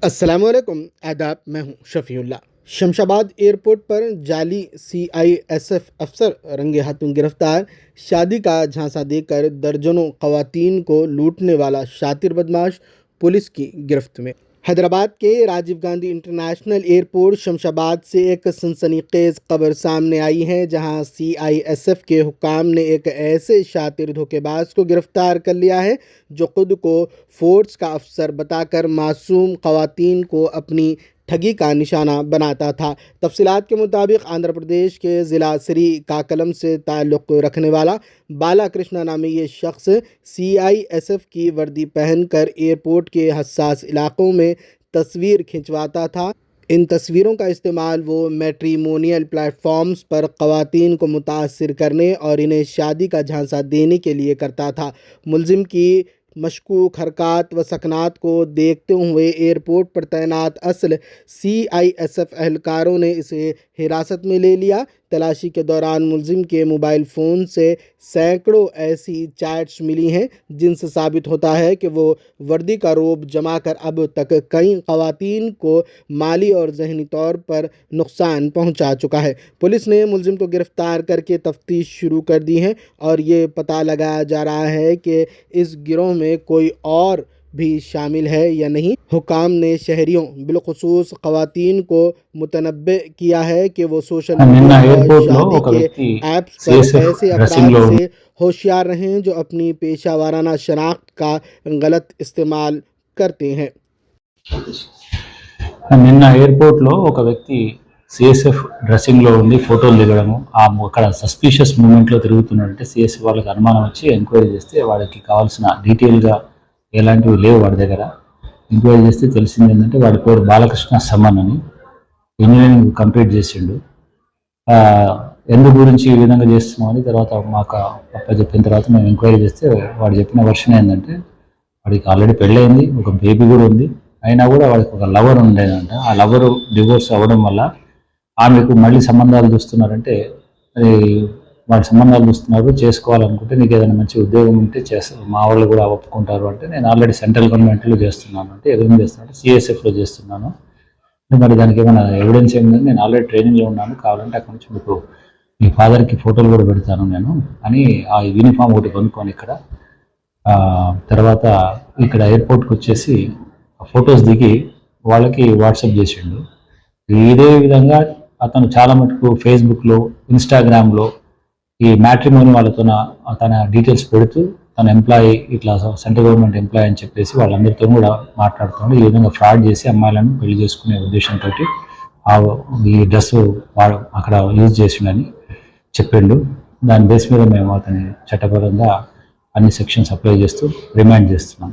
अस्सलामुअलैकुम आदाब। मैं हूं शफीउल्लाह। शमशाबाद एयरपोर्ट पर जाली CISF अफसर रंगे हाथों गिरफ्तार। शादी का झांसा देकर दर्जनों खवातीन को लूटने वाला शातिर बदमाश पुलिस की गिरफ्त में। हैदराबाद के राजीव गांधी इंटरनेशनल एयरपोर्ट शमशाबाद से एक सनसनीखेज खबर सामने आई है, जहां CISF के हुक्काम ने एक ऐसे शातिर धोखेबाज को गिरफ्तार कर लिया है जो खुद को फोर्स का अफसर बताकर मासूम खवातीन को अपनी ठगी का निशाना बनाता था। तफसीलात के मुताबिक आंध्र प्रदेश के ज़िला श्रीकाकुलम से ताल्लुक़ रखने वाला बाला कृष्णा नामी ये शख्स CISF की वर्दी पहनकर एयरपोर्ट के हसास इलाक़ों में तस्वीर खिंचवाता था। इन तस्वीरों का इस्तेमाल वो मैट्रिमोनियल प्लेटफॉर्म्स पर ख़वातीन को मुतासिर करने और इन्हें शादी का झांसा देने के लिए करता था। मुलजिम की मशकूक हरकत व सकनात को देखते हुए एयरपोर्ट पर तैनात असल CISF एहलकारों ने इसे हिरासत में ले लिया। तलाशी के दौरान मुलजिम के मोबाइल फ़ोन से सैकड़ों ऐसी चैट्स मिली हैं जिनसे साबित होता है कि वो वर्दी का रोब जमा कर अब तक कई ख़वातीन को माली और जहनी तौर पर नुकसान पहुंचा चुका है। पुलिस ने मुलजिम को गिरफ्तार करके तफ्तीश शुरू कर दी है और ये पता लगाया जा रहा है कि इस गिरोह में कोई और भी शामिल है या नहीं। हुकाम ने शहरियों बिलखुसूस ख़वातीन को मुतनब्बे किया है कि वो सोशल मीडिया और शादी के ऐप्स पर ऐसे अफराद से होशियार रहें जो अपनी पेशा वाराना शनाख्त का गलत इस्तेमाल करते हैं। నిన్న ఎయిర్పోర్ట్లో ఒక వ్యక్తి CSF డ్రెస్సింగ్లో ఉండి ఫోటోలు దిగడము, అక్కడ సస్పీషియస్ మూమెంట్లో తిరుగుతున్నాడంటే CSF వాళ్ళకి అనుమానం వచ్చి ఎంక్వైరీ చేస్తే వాడికి కావాల్సిన డీటెయిల్గా ఎలాంటివి లేవు వాడి దగ్గర. ఎంక్వైరీ చేస్తే తెలిసింది ఏంటంటే వాడి పేరు బాలకృష్ణ సమన్ అని, ఇంజనీరింగ్ కంప్లీట్ చేసిండు. ఎందు గురించి ఈ విధంగా చేస్తున్నామని తర్వాత మాకు అప్ప చెప్పిన తర్వాత మేము ఎంక్వైరీ చేస్తే వాడు చెప్పిన వర్షన్ ఏంటంటే వాడికి ఆల్రెడీ పెళ్ళయింది, ఒక బేబీ కూడా ఉంది. అయినా కూడా వాడికి ఒక లవర్ ఉండేదంట. ఆ లవర్ డివోర్స్ అవ్వడం వల్ల ఆమెకు మళ్ళీ సంబంధాలు చూస్తున్నారంటే అది వాడి సంబంధాలు చూస్తున్నారు, చేసుకోవాలనుకుంటే నీకు ఏదైనా మంచి ఉద్యోగం ఉంటే చేస్తారు, మా వాళ్ళు కూడా ఒప్పుకుంటారు అంటే నేను ఆల్రెడీ సెంట్రల్ గవర్నమెంట్లో చేస్తున్నాను అంటే ఏం చేస్తున్నాను CSFలో చేస్తున్నాను, మరి దానికి ఏమైనా ఎవిడెన్స్ ఏంటంటే నేను ఆల్రెడీ ట్రైనింగ్లో ఉన్నాను, కావాలంటే అక్కడ నుంచి మీకు మీ ఫాదర్కి ఫోటోలు కూడా పెడతాను నేను అని ఆ యూనిఫామ్ ఒకటి కొనుక్కొని తర్వాత ఇక్కడ ఎయిర్పోర్ట్కి వచ్చేసి ఫొటోస్ దిగి వాళ్ళకి వాట్సాప్ చేసిండు. ఇదే విధంగా అతను చాలా మటుకు ఫేస్బుక్లో, ఇన్స్టాగ్రామ్లో ఈ మ్యాట్రిమోని వాళ్ళతో తన డీటెయిల్స్ పెడుతూ తన ఎంప్లాయీ ఇట్లా సెంట్రల్ గవర్నమెంట్ ఎంప్లాయీ అని చెప్పేసి వాళ్ళందరితో కూడా మాట్లాడుతున్నాడు. ఈ విధంగా ఫ్రాడ్ చేసి అమ్మాయిలను పెళ్లి చేసుకునే ఉద్దేశంతో ఈ డ్రెస్ అక్కడ యూజ్ చేసిండని చెప్పిండు. దాని బేస్ మీద మేము అతని చట్టపరంగా అన్ని సెక్షన్స్ అప్లై చేస్తూ రిమాండ్ చేస్తున్నాం.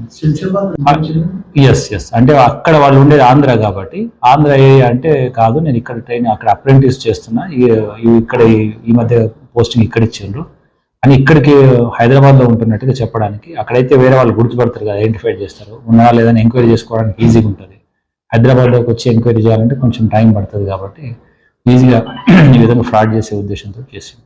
ఎస్ అంటే అక్కడ వాళ్ళు ఉండేది ఆంధ్ర కాబట్టి ఆంధ్ర ఏరియా అంటే కాదు, నేను ఇక్కడ ట్రైన్ అక్కడ అప్రెంటిస్ చేస్తున్నా, ఇక్కడ ఈ మధ్య పోస్టింగ్ ఇక్కడ ఇచ్చిండ్రు అని ఇక్కడికి హైదరాబాద్లో ఉంటున్నట్టుగా చెప్పడానికి. అక్కడైతే వేరే వాళ్ళు గుర్తుపడతారు కదా, ఐడెంటిఫై చేస్తారు, ఉన్నా లేదని ఎంక్వైరీ చేసుకోవడానికి ఈజీగా ఉంటుంది. హైదరాబాద్లోకి వచ్చి ఎంక్వైరీ చేయాలంటే కొంచెం టైం పడుతుంది కాబట్టి ఈజీగా ఈ విధంగా ఫ్రాడ్ చేసే ఉద్దేశంతో చేసింది.